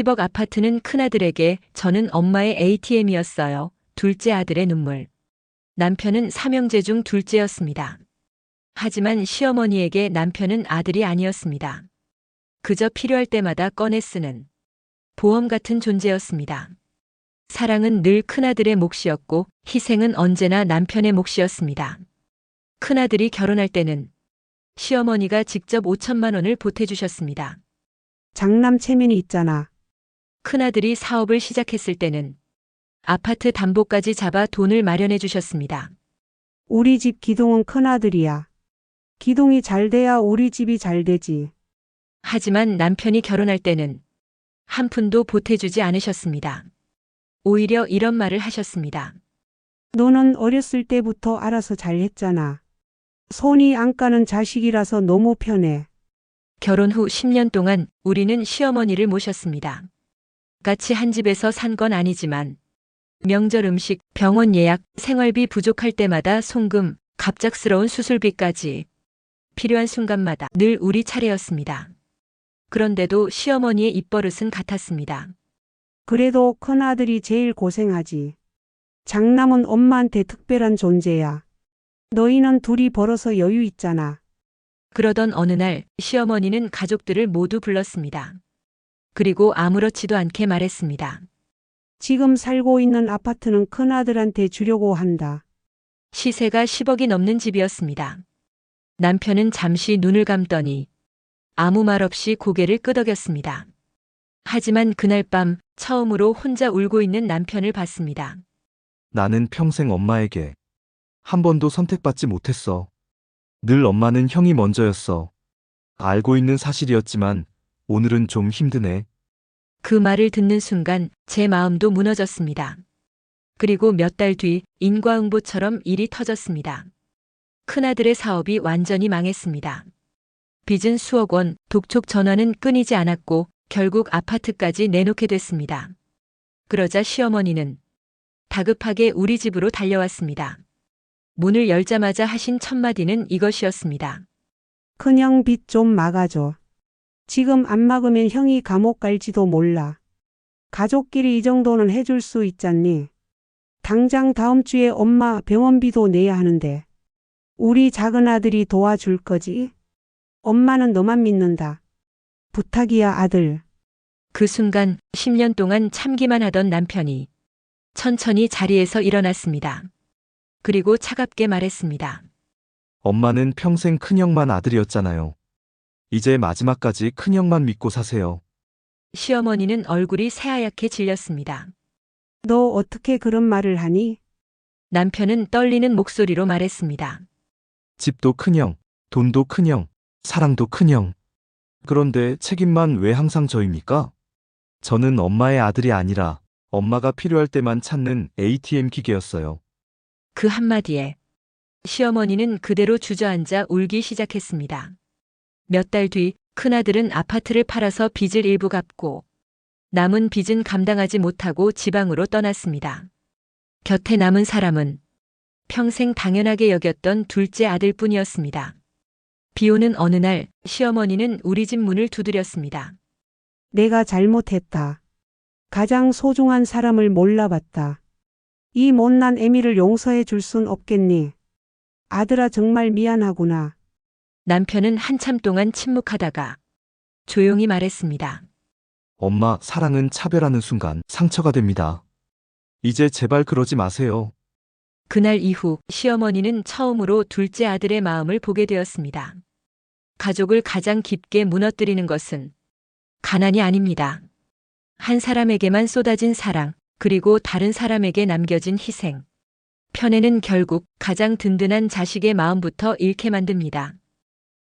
10억 아파트는 큰아들에게 저는 엄마의 ATM이었어요. 둘째 아들의 눈물. 남편은 삼형제 중 둘째였습니다. 하지만 시어머니에게 남편은 아들이 아니었습니다. 그저 필요할 때마다 꺼내 쓰는 보험 같은 존재였습니다. 사랑은 늘 큰아들의 몫이었고 희생은 언제나 남편의 몫이었습니다. 큰아들이 결혼할 때는 시어머니가 직접 5천만 원을 보태주셨습니다. 장남 체면이 있잖아. 큰아들이 사업을 시작했을 때는 아파트 담보까지 잡아 돈을 마련해 주셨습니다. 우리 집 기동은 큰아들이야. 기동이 잘 돼야 우리 집이 잘 되지. 하지만 남편이 결혼할 때는 한 푼도 보태주지 않으셨습니다. 오히려 이런 말을 하셨습니다. 너는 어렸을 때부터 알아서 잘했잖아. 손이 안 가는 자식이라서 너무 편해. 결혼 후 10년 동안 우리는 시어머니를 모셨습니다. 같이 한 집에서 산 건 아니지만 명절 음식, 병원 예약, 생활비 부족할 때마다 송금, 갑작스러운 수술비까지 필요한 순간마다 늘 우리 차례였습니다. 그런데도 시어머니의 입버릇은 같았습니다. 그래도 큰아들이 제일 고생하지. 장남은 엄마한테 특별한 존재야. 너희는 둘이 벌어서 여유 있잖아. 그러던 어느 날 시어머니는 가족들을 모두 불렀습니다. 그리고 아무렇지도 않게 말했습니다. 지금 살고 있는 아파트는 큰아들한테 주려고 한다. 시세가 10억이 넘는 집이었습니다. 남편은 잠시 눈을 감더니 아무 말 없이 고개를 끄덕였습니다. 하지만 그날 밤 처음으로 혼자 울고 있는 남편을 봤습니다. 나는 평생 엄마에게 한 번도 선택받지 못했어. 늘 엄마는 형이 먼저였어. 알고 있는 사실이었지만 오늘은 좀 힘드네. 그 말을 듣는 순간 제 마음도 무너졌습니다. 그리고 몇 달 뒤 인과응보처럼 일이 터졌습니다. 큰아들의 사업이 완전히 망했습니다. 빚은 수억 원, 독촉 전화는 끊이지 않았고 결국 아파트까지 내놓게 됐습니다. 그러자 시어머니는 다급하게 우리 집으로 달려왔습니다. 문을 열자마자 하신 첫 마디는 이것이었습니다. 큰형 빚 좀 막아줘. 지금 안 막으면 형이 감옥 갈지도 몰라. 가족끼리 이 정도는 해줄 수 있잖니. 당장 다음 주에 엄마 병원비도 내야 하는데. 우리 작은 아들이 도와줄 거지? 엄마는 너만 믿는다. 부탁이야, 아들. 그 순간 10년 동안 참기만 하던 남편이 천천히 자리에서 일어났습니다. 그리고 차갑게 말했습니다. 엄마는 평생 큰형만 아들이었잖아요. 이제 마지막까지 큰형만 믿고 사세요. 시어머니는 얼굴이 새하얗게 질렸습니다. 너 어떻게 그런 말을 하니? 남편은 떨리는 목소리로 말했습니다. 집도 큰형, 돈도 큰형, 사랑도 큰형. 그런데 책임만 왜 항상 저입니까? 저는 엄마의 아들이 아니라 엄마가 필요할 때만 찾는 ATM 기계였어요. 그 한마디에 시어머니는 그대로 주저앉아 울기 시작했습니다. 몇 달 뒤 큰아들은 아파트를 팔아서 빚을 일부 갚고 남은 빚은 감당하지 못하고 지방으로 떠났습니다. 곁에 남은 사람은 평생 당연하게 여겼던 둘째 아들뿐이었습니다. 비 오는 어느 날 시어머니는 우리 집 문을 두드렸습니다. 내가 잘못했다. 가장 소중한 사람을 몰라봤다. 이 못난 애미를 용서해 줄 순 없겠니? 아들아 정말 미안하구나. 남편은 한참 동안 침묵하다가 조용히 말했습니다. 엄마, 사랑은 차별하는 순간 상처가 됩니다. 이제 제발 그러지 마세요. 그날 이후 시어머니는 처음으로 둘째 아들의 마음을 보게 되었습니다. 가족을 가장 깊게 무너뜨리는 것은 가난이 아닙니다. 한 사람에게만 쏟아진 사랑, 그리고 다른 사람에게 남겨진 희생. 편애는 결국 가장 든든한 자식의 마음부터 잃게 만듭니다.